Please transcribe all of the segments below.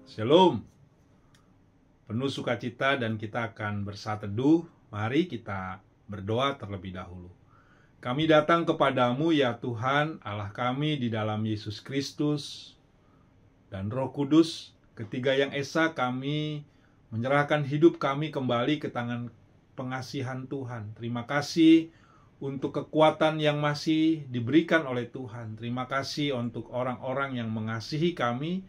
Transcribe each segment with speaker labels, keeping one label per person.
Speaker 1: Shalom, penuh sukacita dan kita akan bersaat teduh. Mari kita berdoa terlebih dahulu. Kami datang kepadamu ya Tuhan Allah kami di dalam Yesus Kristus dan Roh Kudus, ketiga yang esa. Kami menyerahkan hidup kami kembali ke tangan pengasihan Tuhan. Terima kasih untuk kekuatan yang masih diberikan oleh Tuhan. Terima kasih untuk orang-orang yang mengasihi kami.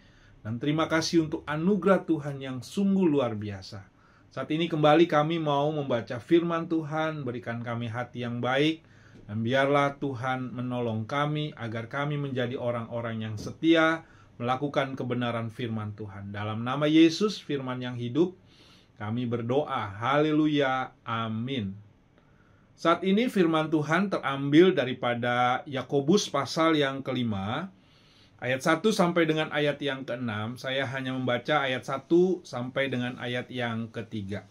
Speaker 1: Dan terima kasih untuk anugerah Tuhan yang sungguh luar biasa. Saat ini kembali kami mau membaca firman Tuhan. Berikan kami hati yang baik. Dan biarlah Tuhan menolong kami agar kami menjadi orang-orang yang setia melakukan kebenaran firman Tuhan. Dalam nama Yesus, firman yang hidup, kami berdoa. Haleluya. Amin. Saat ini firman Tuhan terambil daripada Yakobus pasal yang kelima. Ayat 1 sampai dengan ayat yang ke-6, saya hanya membaca ayat 1 sampai dengan ayat yang ke-3.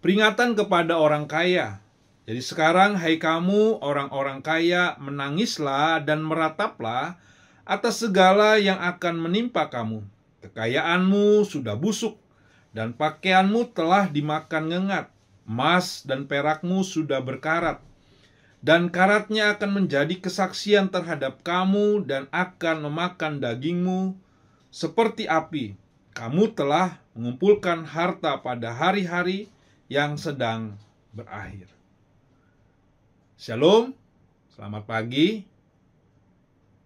Speaker 1: Peringatan kepada orang kaya. Jadi sekarang, hai kamu orang-orang kaya, menangislah dan merataplah atas segala yang akan menimpa kamu. Kekayaanmu sudah busuk, dan pakaianmu telah dimakan ngengat. Emas dan perakmu sudah berkarat. Dan karatnya akan menjadi kesaksian terhadap kamu dan akan memakan dagingmu seperti api. Kamu telah mengumpulkan harta pada hari-hari yang sedang berakhir. Shalom, selamat pagi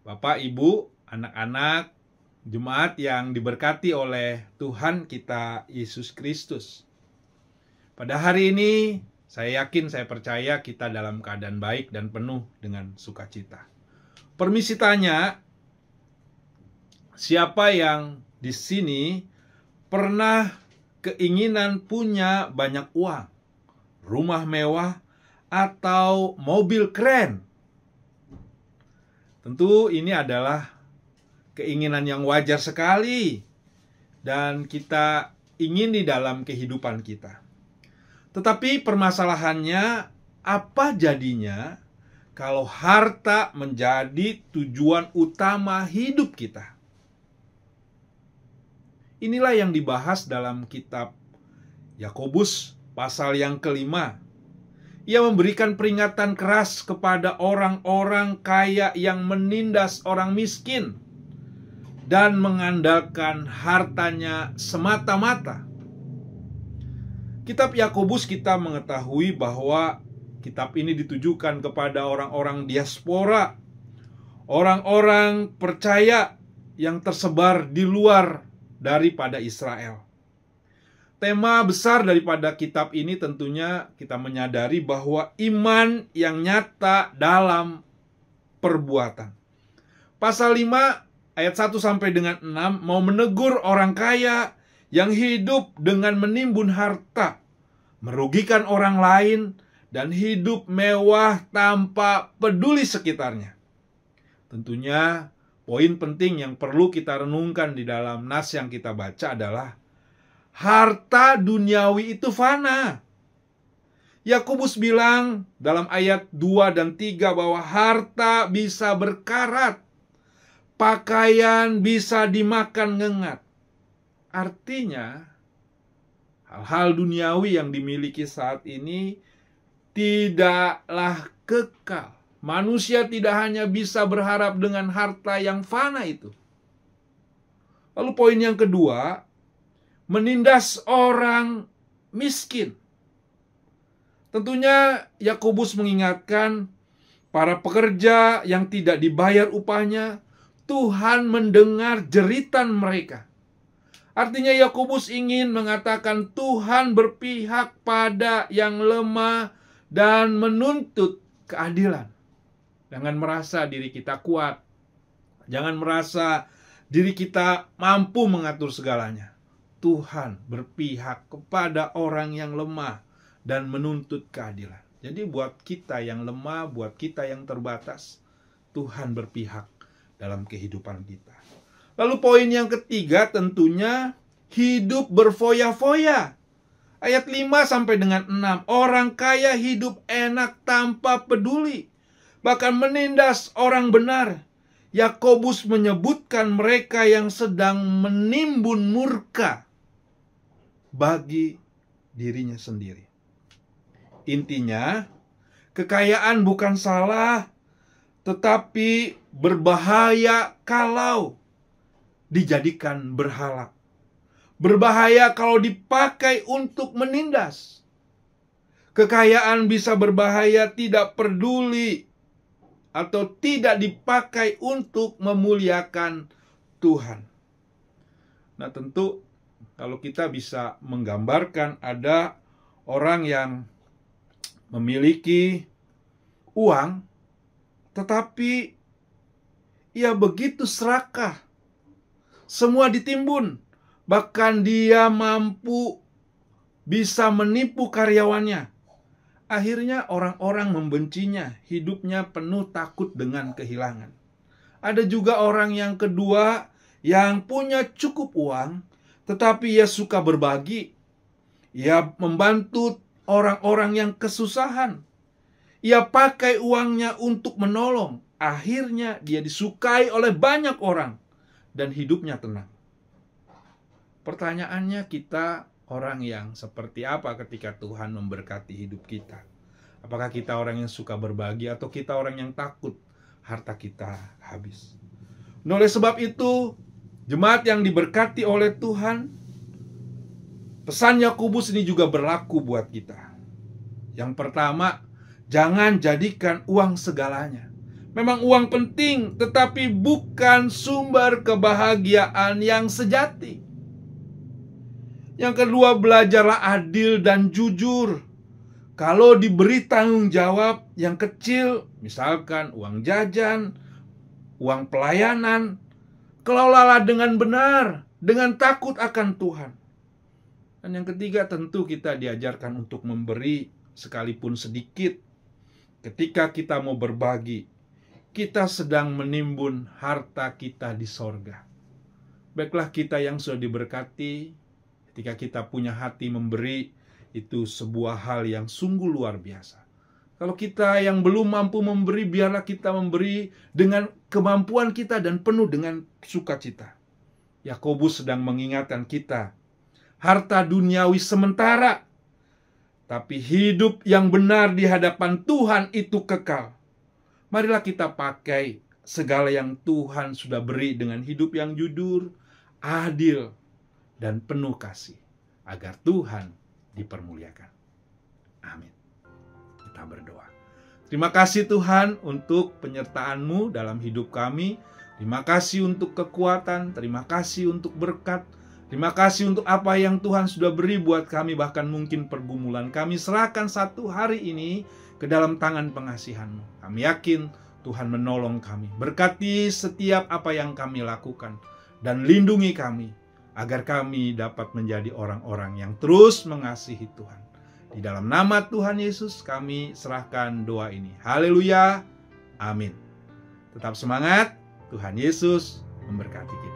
Speaker 1: Bapak, Ibu, anak-anak, jemaat yang diberkati oleh Tuhan kita Yesus Kristus. Pada hari ini saya yakin, saya percaya kita dalam keadaan baik dan penuh dengan sukacita. Permisi tanya, siapa yang di sini pernah keinginan punya banyak uang, rumah mewah, atau mobil keren? Tentu ini adalah keinginan yang wajar sekali dan kita ingin di dalam kehidupan kita. Tetapi permasalahannya, apa jadinya kalau harta menjadi tujuan utama hidup kita? Inilah yang dibahas dalam kitab Yakobus pasal yang kelima. Ia memberikan peringatan keras kepada orang-orang kaya yang menindas orang miskin dan mengandalkan hartanya semata-mata. Kitab Yakobus, kita mengetahui bahwa kitab ini ditujukan kepada orang-orang diaspora, orang-orang percaya yang tersebar di luar daripada Israel. Tema besar daripada kitab ini tentunya kita menyadari bahwa iman yang nyata dalam perbuatan. Pasal 5 ayat 1 sampai dengan 6 mau menegur orang kaya yang hidup dengan menimbun harta, merugikan orang lain, dan hidup mewah tanpa peduli sekitarnya. Tentunya poin penting yang perlu kita renungkan di dalam nas yang kita baca adalah harta duniawi itu fana. Yakobus bilang dalam ayat 2 dan 3 bahwa harta bisa berkarat, pakaian bisa dimakan ngengat. Artinya, hal-hal duniawi yang dimiliki saat ini tidaklah kekal. Manusia tidak hanya bisa berharap dengan harta yang fana itu. Lalu poin yang kedua, menindas orang miskin. Tentunya Yakobus mengingatkan para pekerja yang tidak dibayar upahnya, Tuhan mendengar jeritan mereka. Artinya Yakobus ingin mengatakan Tuhan berpihak pada yang lemah dan menuntut keadilan. Jangan merasa diri kita kuat. Jangan merasa diri kita mampu mengatur segalanya. Tuhan berpihak kepada orang yang lemah dan menuntut keadilan. Jadi buat kita yang lemah, buat kita yang terbatas, Tuhan berpihak dalam kehidupan kita. Lalu poin yang ketiga tentunya hidup berfoya-foya. Ayat 5 sampai dengan 6. Orang kaya hidup enak tanpa peduli, bahkan menindas orang benar. Yakobus menyebutkan mereka yang sedang menimbun murka bagi dirinya sendiri. Intinya, kekayaan bukan salah, tetapi berbahaya kalau dijadikan berhala. Berbahaya kalau dipakai untuk menindas. Kekayaan bisa berbahaya tidak peduli atau tidak dipakai untuk memuliakan Tuhan. Nah, tentu kalau kita bisa menggambarkan ada orang yang memiliki uang, tetapi ia begitu serakah, semua ditimbun, bahkan dia mampu bisa menipu karyawannya. Akhirnya orang-orang membencinya, hidupnya penuh takut dengan kehilangan. Ada juga orang yang kedua yang punya cukup uang, tetapi ia suka berbagi. Ia membantu orang-orang yang kesusahan. Ia pakai uangnya untuk menolong. Akhirnya dia disukai oleh banyak orang dan hidupnya tenang. Pertanyaannya, kita orang yang seperti apa ketika Tuhan memberkati hidup kita? Apakah kita orang yang suka berbagi atau kita orang yang takut harta kita habis? Nah, oleh sebab itu, jemaat yang diberkati oleh Tuhan, pesan Yakobus ini juga berlaku buat kita. Yang pertama, jangan jadikan uang segalanya. Memang uang penting, tetapi bukan sumber kebahagiaan yang sejati. Yang kedua, belajarlah adil dan jujur. Kalau diberi tanggung jawab yang kecil, misalkan uang jajan, uang pelayanan, kelolalah dengan benar, dengan takut akan Tuhan. Dan yang ketiga, tentu kita diajarkan untuk memberi sekalipun sedikit. Ketika kita mau berbagi, kita sedang menimbun harta kita di sorga. Baiklah, kita yang sudah diberkati, ketika kita punya hati memberi, itu sebuah hal yang sungguh luar biasa. Kalau kita yang belum mampu memberi, biarlah kita memberi dengan kemampuan kita dan penuh dengan sukacita. Yakobus sedang mengingatkan kita, harta duniawi sementara, tapi hidup yang benar di hadapan Tuhan itu kekal. Marilah kita pakai segala yang Tuhan sudah beri dengan hidup yang jujur, adil, dan penuh kasih, agar Tuhan dipermuliakan. Amin. Kita berdoa. Terima kasih Tuhan untuk penyertaan-Mu dalam hidup kami. Terima kasih untuk kekuatan, terima kasih untuk berkat, terima kasih untuk apa yang Tuhan sudah beri buat kami, bahkan mungkin pergumulan kami. Serahkan satu hari ini ke dalam tangan pengasihan-Mu. Kami yakin Tuhan menolong kami. Berkati setiap apa yang kami lakukan dan lindungi kami, agar kami dapat menjadi orang-orang yang terus mengasihi Tuhan. Di dalam nama Tuhan Yesus kami serahkan doa ini. Haleluya. Amin. Tetap semangat. Tuhan Yesus memberkati kita.